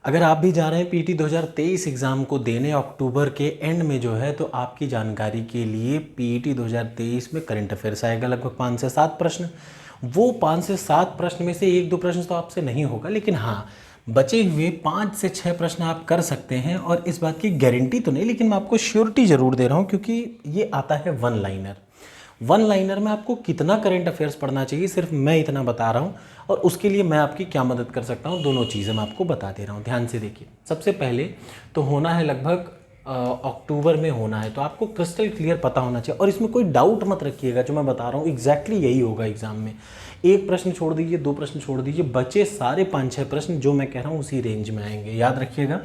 अगर आप भी जा रहे हैं पीटी 2023 एग्ज़ाम को देने अक्टूबर के एंड में जो है, तो आपकी जानकारी के लिए पीटी 2023 में करंट अफेयर्स आएगा लगभग 5 से 7 प्रश्न। वो 5 से 7 प्रश्न में से 1-2 प्रश्न तो आपसे नहीं होगा, लेकिन हाँ, बचे हुए 5 से 6 प्रश्न आप कर सकते हैं। और इस बात की गारंटी तो नहीं, लेकिन मैं आपको श्योरिटी ज़रूर दे रहा हूँ, क्योंकि ये आता है वन लाइनर। वन लाइनर में आपको कितना करंट अफेयर्स पढ़ना चाहिए सिर्फ मैं इतना बता रहा हूँ, और उसके लिए मैं आपकी क्या मदद कर सकता हूँ, दोनों चीज़ें मैं आपको बता दे रहा हूँ। ध्यान से देखिए, सबसे पहले तो होना है लगभग अक्टूबर में होना है, तो आपको क्रिस्टल क्लियर पता होना चाहिए। और इसमें कोई डाउट मत रखिएगा, जो मैं बता रहा हूँ एग्जैक्टली यही होगा एग्जाम में। एक प्रश्न छोड़ दीजिए, 2 प्रश्न छोड़ दीजिए, बचे सारे 5-6 प्रश्न जो मैं कह रहा हूँ उसी रेंज में आएंगे। याद रखिएगा,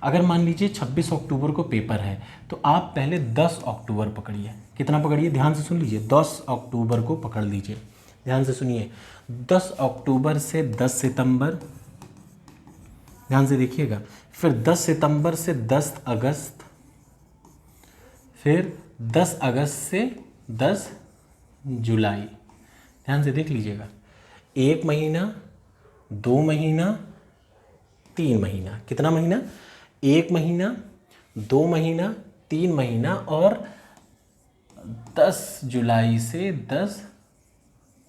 अगर मान लीजिए 26 अक्टूबर को पेपर है, तो आप पहले 10 अक्टूबर पकड़िए। कितना पकड़िए, ध्यान से सुन लीजिए, 10 अक्टूबर को पकड़ लीजिए। ध्यान से सुनिए, 10 अक्टूबर से 10 सितंबर, ध्यान से देखिएगा, फिर 10 सितंबर से 10 अगस्त, फिर 10 अगस्त से 10 जुलाई। ध्यान से देख लीजिएगा, 1 महीना, 2 महीना, 3 महीना। कितना महीना, 1 महीना, 2 महीना, 3 महीना, और 10 जुलाई से 10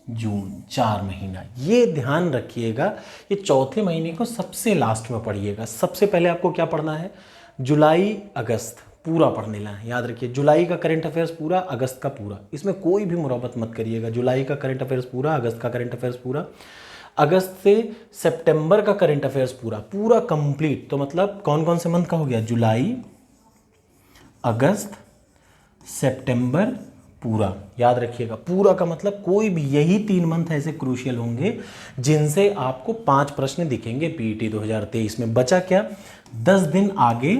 जून, 4 महीना। ये ध्यान रखिएगा, ये चौथे महीने को सबसे लास्ट में पढ़िएगा। सबसे पहले आपको क्या पढ़ना है, जुलाई अगस्त पूरा पढ़ लेना है। याद रखिए, जुलाई का करंट अफेयर्स पूरा, अगस्त का पूरा, इसमें कोई भी मुराबत मत करिएगा। जुलाई का करंट अफेयर्स पूरा, अगस्त का करंट अफेयर्स पूरा, अगस्त से सितंबर का करंट अफेयर्स पूरा पूरा कंप्लीट। तो मतलब कौन कौन से मंथ का हो गया, जुलाई, अगस्त, सितंबर पूरा। याद रखिएगा, पूरा का मतलब कोई भी, यही 3 मंथ ऐसे क्रूशियल होंगे जिनसे आपको 5 प्रश्न दिखेंगे पीटी 2023 में। बचा क्या, 10 दिन आगे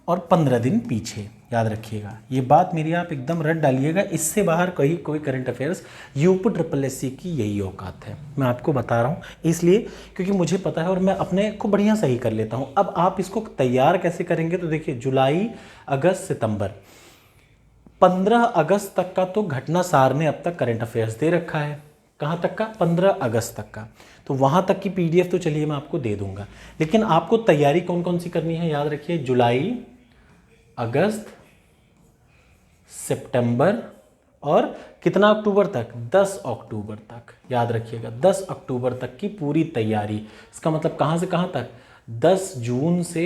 और 15 दिन पीछे। याद रखिएगा, ये बात मेरी आप एकदम रट डालिएगा। इससे बाहर कहीं कोई करंट अफेयर्स, यूपी SSS की यही औकात है। मैं आपको बता रहा हूँ इसलिए क्योंकि मुझे पता है और मैं अपने को बढ़िया सही कर लेता हूँ। अब आप इसको तैयार कैसे करेंगे, तो देखिए, जुलाई, अगस्त, सितंबर, 15 अगस्त तक का तो घटना सार ने अब तक करंट अफेयर्स दे रखा है। कहाँ तक का, 15 अगस्त तक का। तो वहाँ तक की PDF तो चलिए मैं आपको दे दूंगा, लेकिन आपको तैयारी कौन कौन सी करनी है, याद रखिए, जुलाई, अगस्त, सितंबर, और कितना अक्टूबर तक, 10 अक्टूबर तक। याद रखिएगा, 10 अक्टूबर तक की पूरी तैयारी। इसका मतलब कहाँ से कहाँ तक, 10 जून से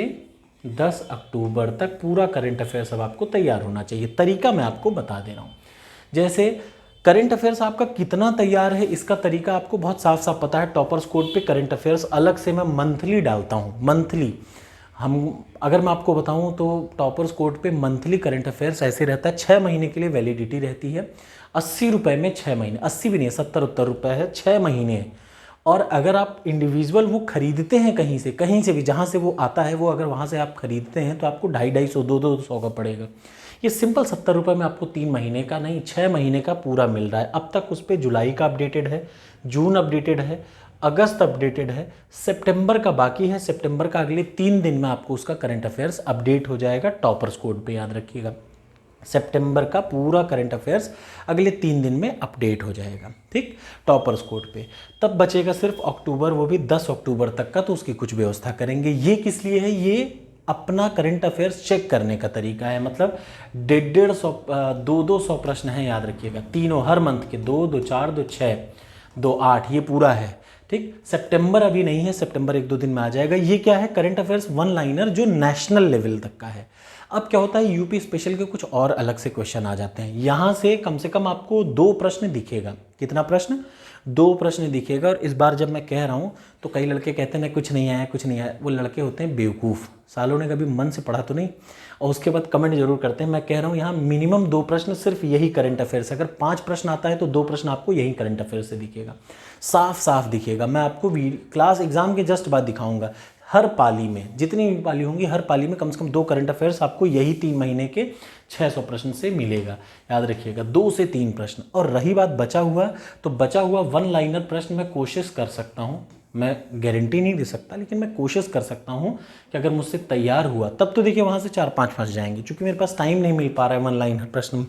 10 अक्टूबर तक पूरा करंट अफेयर्स अब आपको तैयार होना चाहिए। तरीका मैं आपको बता दे रहा हूँ। जैसे करंट अफेयर्स आपका कितना तैयार है, इसका तरीका आपको बहुत साफ साफ पता है। टॉपर्स कोड पे करंट अफेयर्स अलग से मैं मंथली डालता हूँ, मंथली। अगर मैं आपको बताऊं तो टॉपर्स कोड पे मंथली करंट अफेयर्स ऐसे रहता है, 6 महीने के लिए वैलिडिटी रहती है। 80 रुपये में 6 महीने, 80 भी नहीं है, 70-70 रुपये है, 6 महीने। और अगर आप इंडिविजुअल वो खरीदते हैं कहीं से भी, जहाँ से वो आता है, वो अगर वहाँ से आप खरीदते हैं, तो आपको 250-250, 200 का पड़ेगा। ये सिंपल 70 रुपये में आपको 3 महीने का नहीं, 6 महीने का पूरा मिल रहा है। अब तक उस पर जुलाई का अपडेटेड है, जून अपडेटेड है, अगस्त अपडेटेड है, सितंबर का बाकी है। सितंबर का अगले 3 दिन में आपको उसका करंट अफेयर्स अपडेट हो जाएगा टॉपर्स कोड पे। याद रखिएगा, सितंबर का पूरा करंट अफेयर्स अगले 3 दिन में अपडेट हो जाएगा, ठीक, टॉपर्स कोड पे। तब बचेगा सिर्फ अक्टूबर, वो भी 10 अक्टूबर तक का, तो उसकी कुछ व्यवस्था करेंगे। ये किस लिए है, ये अपना करंट अफेयर्स चेक करने का तरीका है। मतलब 150-150, 200 प्रश्न हैं, याद रखिएगा, तीनों हर मंथ के, 2, 2, 4, 2, 6, 2, 8, ये पूरा है, ठीक। सितंबर अभी नहीं है, सितंबर 1-2 दिन में आ जाएगा। ये क्या है, करंट अफेयर्स वन लाइनर जो नेशनल लेवल तक का है। अब क्या होता है, यूपी स्पेशल के कुछ और अलग से क्वेश्चन आ जाते हैं। यहाँ से कम आपको 2 प्रश्न दिखेगा। कितना प्रश्न, 2 प्रश्न दिखेगा। और इस बार जब मैं कह रहा हूँ तो कई लड़के कहते हैं ना कुछ नहीं आया, कुछ नहीं आया। वो लड़के होते हैं बेवकूफ़, सालों ने कभी मन से पढ़ा तो नहीं, और उसके बाद कमेंट जरूर करते हैं। मैं कह रहा हूँ यहाँ मिनिमम 2 प्रश्न सिर्फ यही करंट अफेयर्स। अगर 5 प्रश्न आता है तो 2 प्रश्न आपको यही करंट अफेयर्स से दिखेगा, साफ साफ दिखेगा। मैं आपको क्लास एग्जाम के जस्ट बाद दिखाऊंगा। हर पाली में, जितनी भी पाली होंगी, हर पाली में कम से कम 2 करंट अफेयर्स आपको यही 3 महीने के 600 प्रश्न से मिलेगा। याद रखिएगा, 2 से 3 प्रश्न। और रही बात बचा हुआ, तो बचा हुआ वन लाइनर प्रश्न मैं कोशिश कर सकता हूँ, मैं गारंटी नहीं दे सकता, लेकिन मैं कोशिश कर सकता हूँ कि अगर मुझसे तैयार हुआ तब तो देखिए वहाँ से 4-5 फंस जाएंगे। चूँकि मेरे पास टाइम नहीं मिल पा रहा है वन लाइनर प्रश्न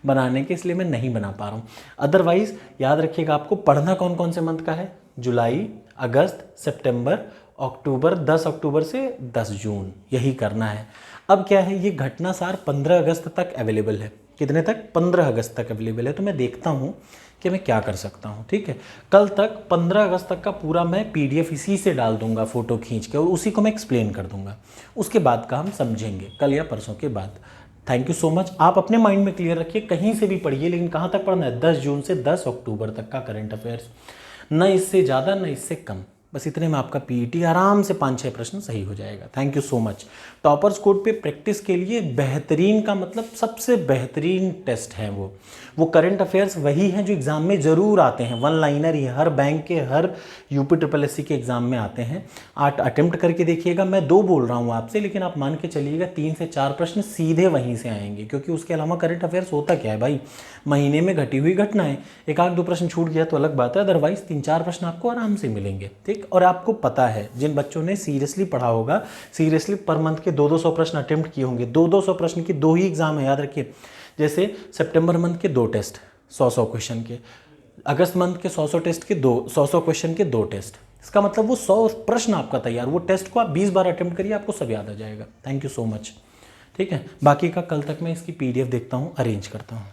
बनाने के, इसलिए मैं नहीं बना पा रहा हूँ। अदरवाइज याद रखिएगा, आपको पढ़ना कौन कौन से मंथ का है, जुलाई, अगस्त, सितंबर अक्टूबर, 10 अक्टूबर से 10 जून, यही करना है। अब क्या है, ये घटना सार 15 अगस्त तक अवेलेबल है। कितने तक? 15 अगस्त तक अवेलेबल है। तो मैं देखता हूँ कि मैं क्या कर सकता हूँ। ठीक है, कल तक 15 अगस्त तक का पूरा मैं PDF इसी से डाल दूंगा फ़ोटो खींच के, और उसी को मैं एक्सप्लेन कर दूंगा। उसके बाद का हम समझेंगे कल या परसों के बाद। Thank you so much. आप अपने माइंड में क्लियर रखिए, कहीं से भी पढ़िए, लेकिन कहाँ तक पढ़ना है? 10 जून से 10 अक्टूबर तक का करंट अफेयर्स, न इससे ज़्यादा न इससे कम। बस इतने में आपका PET आराम से 5-6 प्रश्न सही हो जाएगा। Thank you so much. Toppers code पे प्रैक्टिस के लिए बेहतरीन का मतलब सबसे बेहतरीन टेस्ट है वो करंट अफेयर्स वही हैं जो एग्ज़ाम में ज़रूर आते हैं। वन लाइनर ही हर बैंक के, हर UPSSC के एग्ज़ाम में आते हैं। आप अटेम्प्ट करके देखिएगा। मैं 2 बोल रहा हूँ आपसे, लेकिन आप मान के चलिएगा 3 से 4 प्रश्न सीधे वहीं से आएंगे, क्योंकि उसके अलावा करंट अफेयर्स होता क्या है भाई, महीने में घटी हुई घटनाएं। एक आध 2 प्रश्न छूट गया तो अलग बात है, अदरवाइज 3-4 प्रश्न आपको आराम से मिलेंगे। ठीक, और आपको पता है जिन बच्चों ने सीरियसली पढ़ा होगा, सीरियसली पर मंथ के 200 प्रश्न अटेम्प्ट किए होंगे, 200 प्रश्न की 2 ही एग्जाम है, याद रखिए। जैसे सितंबर मंथ के 2 टेस्ट 100 क्वेश्चन के, अगस्त मंथ के 100 टेस्ट के 100 क्वेश्चन के 2 टेस्ट। इसका मतलब वो 100 प्रश्न आपका तैयार। वो टेस्ट को आप 20 बार अटेम्प्ट करिए, आपको सब याद आ जाएगा। Thank you so much. ठीक है, बाकी का कल तक मैं इसकी PDF देखता हूँ, अरेंज करता हूँ।